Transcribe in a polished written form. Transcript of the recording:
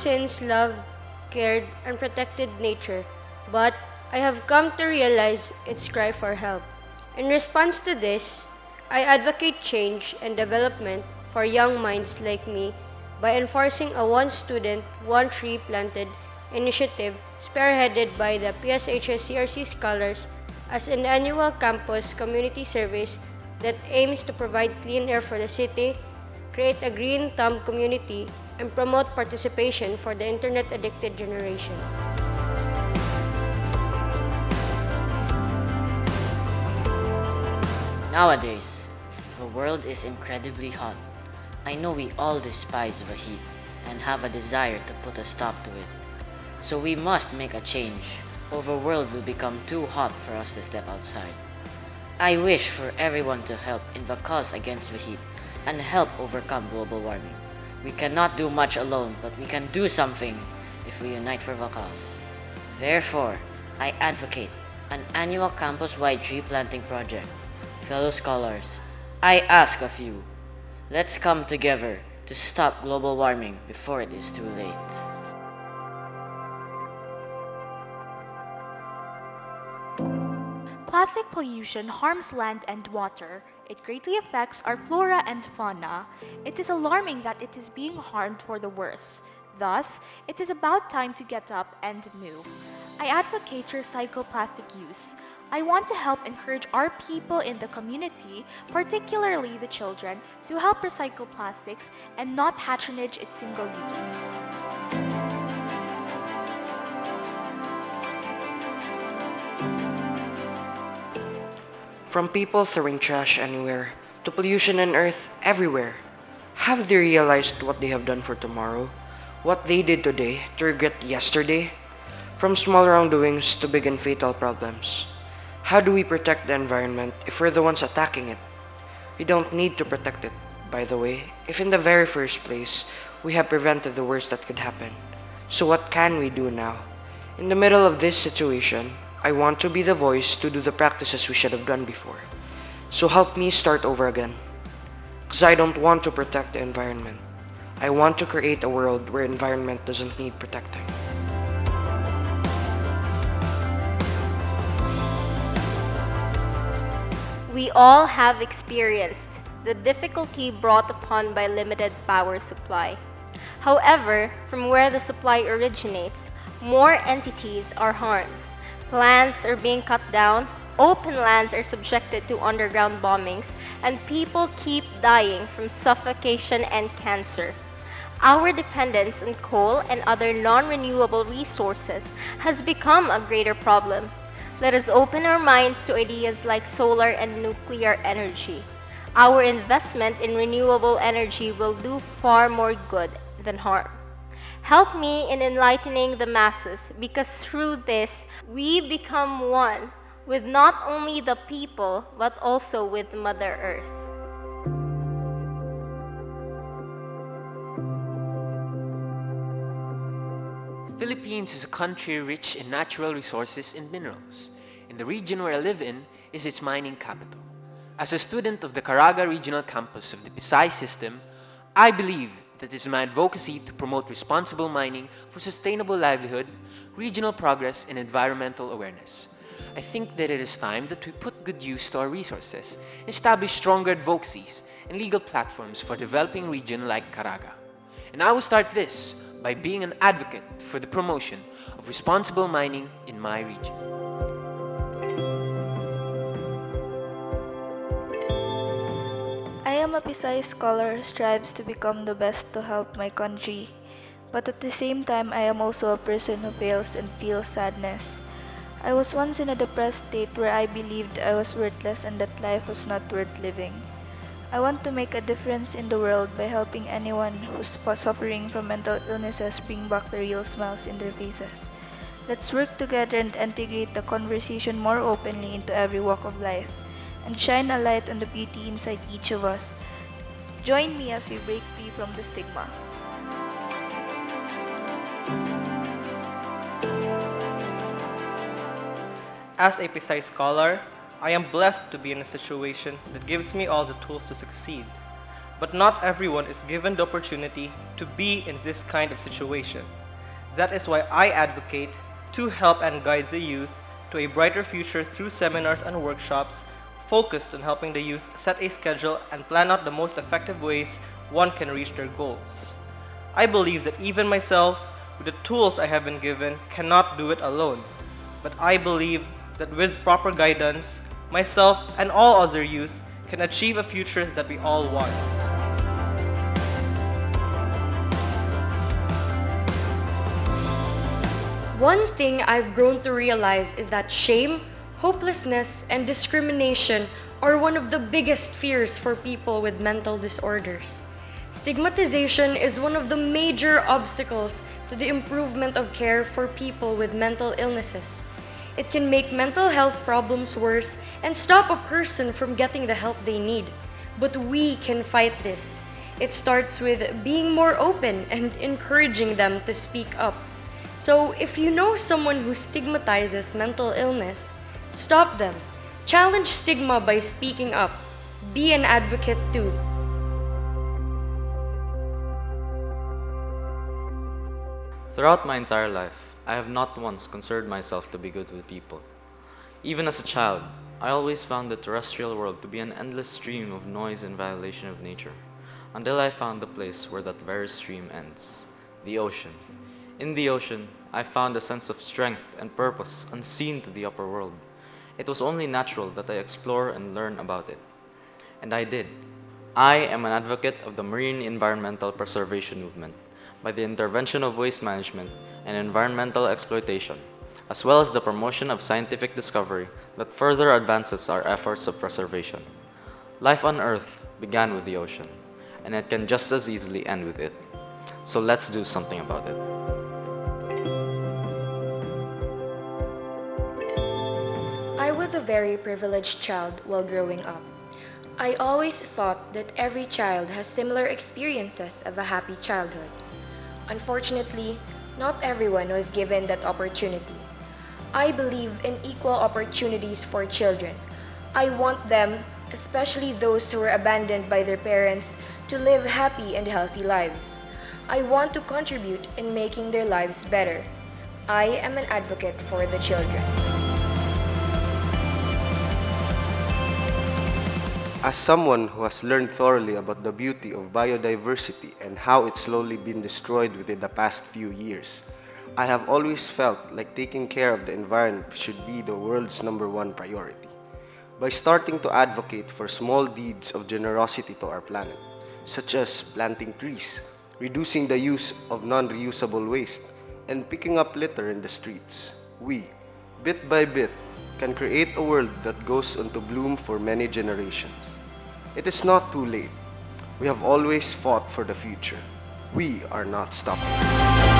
since loved, cared, and protected nature, but I have come to realize its cry for help. In response to this, I advocate change and development for young minds like me by enforcing a one student, one tree planted initiative spearheaded by the PSHS scholars as an annual campus community service that aims to provide clean air for the city, create a green thumb community, and promote participation for the internet-addicted generation. Nowadays, the world is incredibly hot. I know we all despise the heat and have a desire to put a stop to it. So we must make a change, or the world will become too hot for us to step outside. I wish for everyone to help in the cause against the heat and help overcome global warming. We cannot do much alone, but we can do something if we unite for the cause. Therefore, I advocate an annual campus-wide tree planting project. Fellow scholars, I ask of you, let's come together to stop global warming before it is too late. Plastic pollution harms land and water. It greatly affects our flora and fauna. It is alarming that it is being harmed for the worse. Thus, it is about time to get up and move. I advocate recycle plastic use. I want to help encourage our people in the community, particularly the children, to help recycle plastics and not patronage its single use. From people throwing trash anywhere to pollution on earth everywhere. Have they realized what they have done for tomorrow? What they did today to regret yesterday? From small wrongdoings to big and fatal problems. How do we protect the environment if we're the ones attacking it? We don't need to protect it, by the way, if in the very first place we have prevented the worst that could happen. So what can we do now? In the middle of this situation, I want to be the voice to do the practices we should have done before. So help me start over again. Because I don't want to protect the environment. I want to create a world where environment doesn't need protecting. We all have experienced the difficulty brought upon by limited power supply. However, from where the supply originates, more entities are harmed. Plants are being cut down, open lands are subjected to underground bombings, and people keep dying from suffocation and cancer. Our dependence on coal and other non-renewable resources has become a greater problem. Let us open our minds to ideas like solar and nuclear energy. Our investment in renewable energy will do far more good than harm. Help me in enlightening the masses, because through this, we become one with not only the people, but also with Mother Earth. The Philippines is a country rich in natural resources and minerals, and the region where I live in is its mining capital. As a student of the Caraga Regional Campus of the Pisay system, I believe that it is my advocacy to promote responsible mining for sustainable livelihood, regional progress, and environmental awareness. I think that it is time that we put good use to our resources and establish stronger advocacies and legal platforms for developing region like Caraga. And I will start this by being an advocate for the promotion of responsible mining in my region. I am a Pisay scholar who strives to become the best to help my country. But at the same time, I am also a person who fails and feels sadness. I was once in a depressed state where I believed I was worthless and that life was not worth living. I want to make a difference in the world by helping anyone who's suffering from mental illnesses bring back the real smiles in their faces. Let's work together and integrate the conversation more openly into every walk of life, and shine a light on the beauty inside each of us. Join me as we break free from the stigma. As a Pisay scholar, I am blessed to be in a situation that gives me all the tools to succeed. But not everyone is given the opportunity to be in this kind of situation. That is why I advocate to help and guide the youth to a brighter future through seminars and workshops focused on helping the youth set a schedule and plan out the most effective ways one can reach their goals. I believe that even myself, with the tools I have been given, cannot do it alone. But I believe that with proper guidance, myself and all other youth can achieve a future that we all want. One thing I've grown to realize is that shame, hopelessness, and discrimination are one of the biggest fears for people with mental disorders. Stigmatization is one of the major obstacles to the improvement of care for people with mental illnesses. It can make mental health problems worse and stop a person from getting the help they need. But we can fight this. It starts with being more open and encouraging them to speak up. So if you know someone who stigmatizes mental illness, stop them. Challenge stigma by speaking up. Be an advocate too. Throughout my entire life, I have not once considered myself to be good with people. Even as a child, I always found the terrestrial world to be an endless stream of noise and violation of nature, until I found the place where that very stream ends, the ocean. In the ocean, I found a sense of strength and purpose unseen to the upper world. It was only natural that I explore and learn about it. And I did. I am an advocate of the marine environmental preservation movement by the intervention of waste management and environmental exploitation, as well as the promotion of scientific discovery that further advances our efforts of preservation. Life on Earth began with the ocean, and it can just as easily end with it. So let's do something about it. I was a very privileged child while growing up. I always thought that every child has similar experiences of a happy childhood. Unfortunately, not everyone was given that opportunity. I believe in equal opportunities for children. I want them, especially those who were abandoned by their parents, to live happy and healthy lives. I want to contribute in making their lives better. I am an advocate for the children. As someone who has learned thoroughly about the beauty of biodiversity and how it's slowly been destroyed within the past few years, I have always felt like taking care of the environment should be the world's #1 priority. By starting to advocate for small deeds of generosity to our planet, such as planting trees, reducing the use of non-reusable waste, and picking up litter in the streets, we, bit by bit, can create a world that goes on to bloom for many generations. It is not too late. We have always fought for the future. We are not stopping.